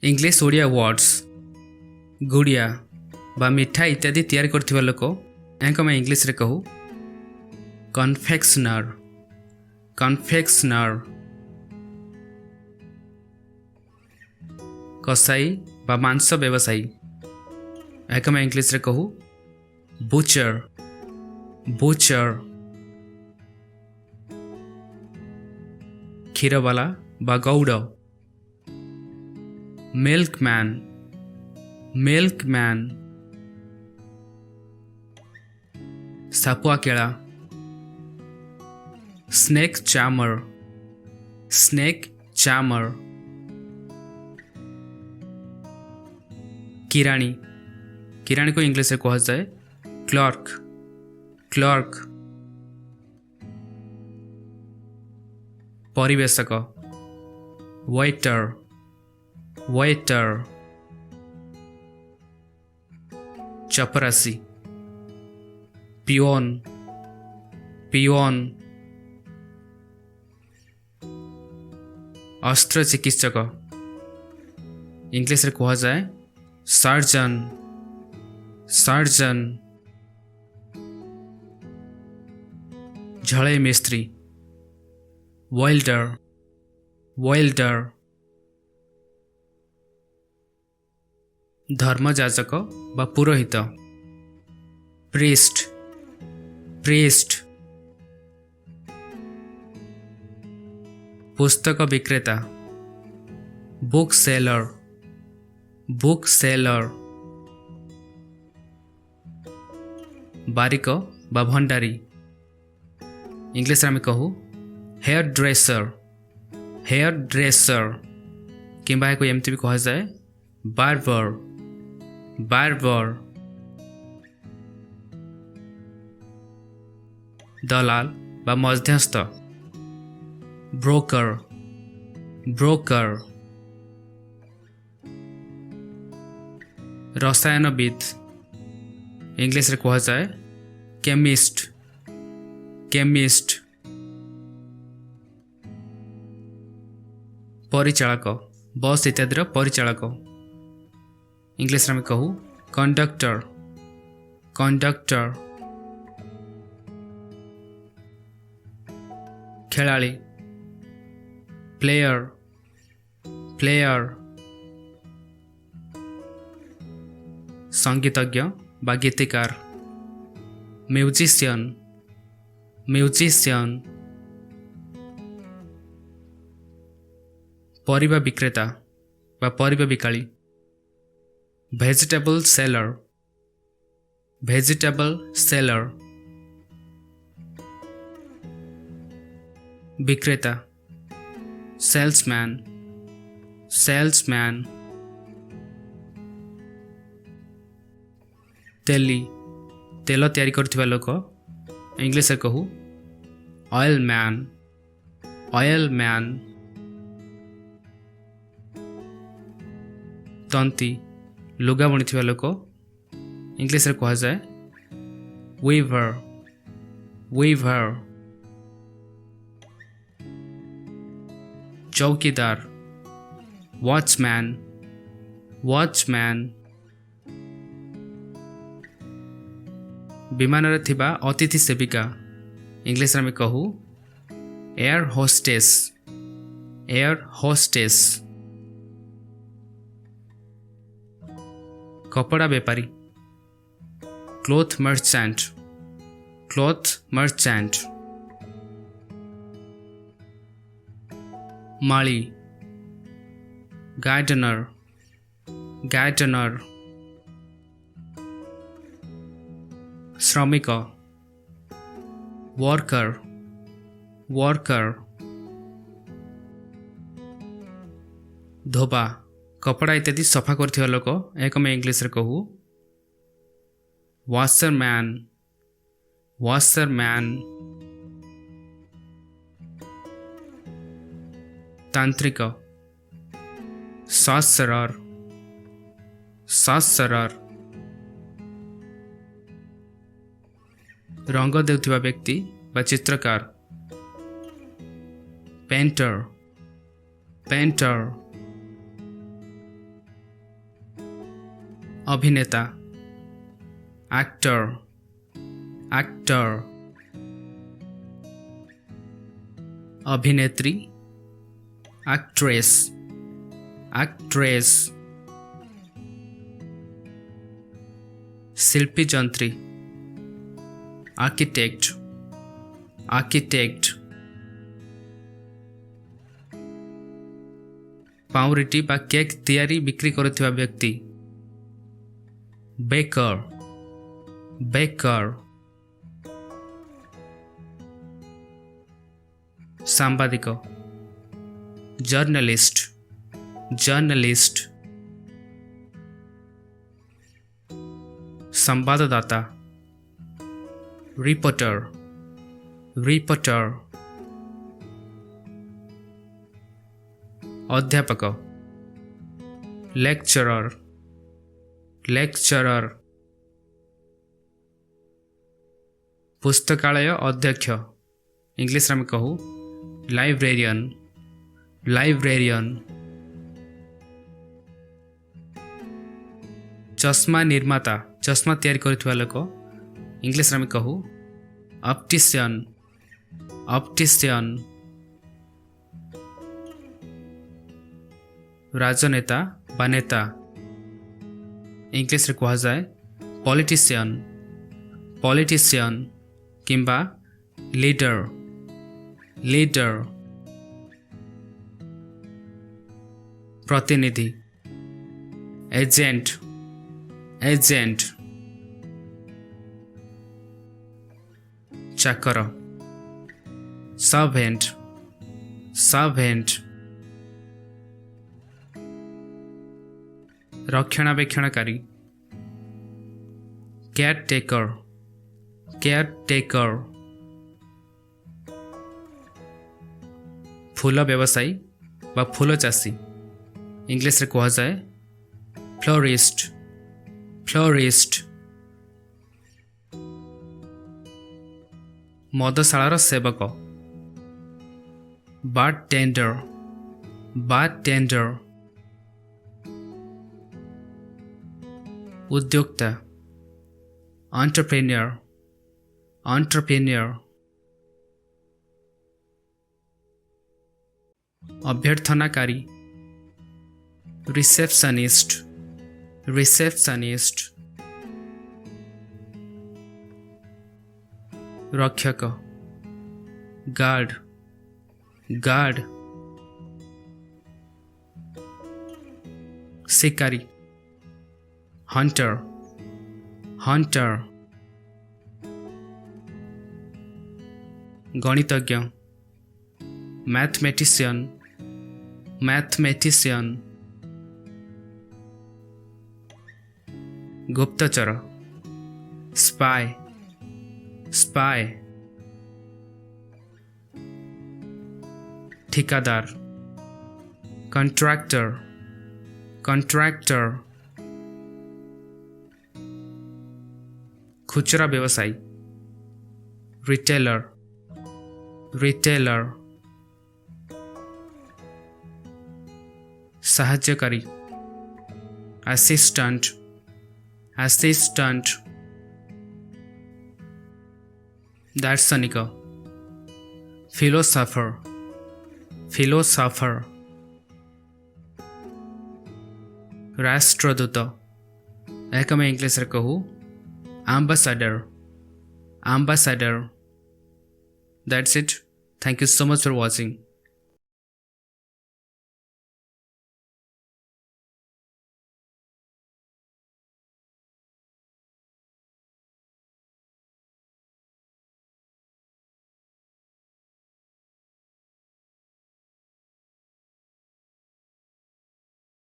English Odia words गुड़िया बा मिठा इत्यादि तैयारी करथिबा लोक एंक मैं इंग्लिश रे कहू कन्फेक्शनर कन्फेक्शनर कसाई बा मांस व्यवसायी एंक मैं इंग्लिश रे कहू बुचर बुचर क्षीरवाला बा गौड़ मिल्कमैन मिल्कमैन सापुआ केड़ा स्नेक चामर स्नेक चामर किराणी किराणी को इंग्लिश में कहा जाए क्लर्क क्लर्क परिवेशक वेटर वेटर चपरासी पियोन पियोन अस्त्र चिकित्सक इंग्लिश रे कहा जाए सर्जन सर्जन झड़े मिस्त्री वेल्डर वेल्डर धर्मजाजक बा पुरोहित प्रीस्ट प्रीस्ट पुस्तक विक्रेता बुक सेलर बुक सेलर बारिक बा भंडारी इंग्लिश में कहू हेयर ड्रेसर हेयर ड्रेसर किंबा को एमती भी कहा जाए बार्बर बार्बर दलाल बा मध्यस्थ ब्रोकर ब्रोकर रसायनविद इंग्लिश रे कहा जाए केमिस्ट केमिस्ट परिचालक बस इत्यादि परिचालक इंग्लिश में कहू कंडक्टर कंडक्टर खेलाड़ी प्लेयर प्लेयर संगीतज्ञ बा गीतिकार म्यूजिशियन म्यूजिशियन परिबा विक्रेता बा परिबा बिकाली वेजिटेबल सेलर वेजिटेबल सेलर विक्रेता सेल्समैन सेल्समैन तेली तेल तैयारी करथिबा लोक इंग्लिश रे कहू ऑयल मैन ऑयल मैन तंती लुगा बुणीथिबा लोक इंग्लिश रे कहा जाए वीवर वीवर चौकीदार वॉचमैन वॉचमैन विमान रे थिबा अतिथि सेविका इंग्लिश में कहू एयर होस्टेस एयर होस्टेस कपड़ा व्यापारी क्लोथ मर्चेंट क्लोथ मर्चेंट माली गार्डनर गार्डनर श्रमिक वर्कर वर्कर धोबा कपड़ा इत्यादि सफा करथिबा लोक एक में इंग्लिश रे कहू वॉशरमैन वॉशरमैन तांत्रिक सॉर्सरर सॉर्सरर रंग देउथिबा व्यक्ति बा चित्रकार पेंटर पेंटर अभिनेता एक्टर एक्टर अभिनेत्री एक्ट्रेस एक्ट्रेस शिल्पी जंत्री आर्किटेक्ट आर्किटेक्ट पाउरुटी बा केक तैयारी बिक्री करुथिबा व्यक्ति बेकर बेकर सांबादिक जर्नलिस्ट जर्नलिस्ट संवाददाता रिपोर्टर रिपोर्टर अध्यापक लेक्चरर लेक्चरर पुस्तकालय अध्यक्ष इंग्लिश में कहू लाइब्रेरियन लाइब्रेरियन चश्मा निर्माता चश्मा तैयारी करुवा लोक इंग्लिश में कहू ऑप्टिशियन ऑप्टिशियन राजनेता बा नेता इंग्लिश कह जाए पॉलिटिशियन पॉलिटिशियन किंबा लीडर लीडर प्रतिनिधि एजेंट एजेंट चाकर सर्वेंट सर्वेंट रक्षणाबेक्षणकारी केयरटेकर केयरटेकर फूल व्यवसायी बा फूल चाषी इंग्लिश कह जाए फ्लोरिस्ट फ्लोरिस्ट मदशालार सेवक बारटेंडर बारटेंडर उद्योक्ता एंटरप्रेन्योर एंटरप्रेन्योर अभ्यर्थनाकारी रिसेप्शनिस्ट रिसेप्शनिस्ट रक्षक गार्ड गार्ड शिकारी हंटर हंटर गणितज्ञ मैथमेटिशियन मैथमेटिशियन गुप्तचर स्पाई स्पाई ठेकेदार कॉन्ट्रैक्टर कॉन्ट्रैक्टर खुचरा व्यवसायी रिटेलर रिटेलर सहायकारी असिस्टेंट असिस्टेंट दार्शनिक फिलोसोफर फिलोसोफर राष्ट्रदूत एक मैं इंग्लिश कहू ambassador ambassador that's it thank you so much for watching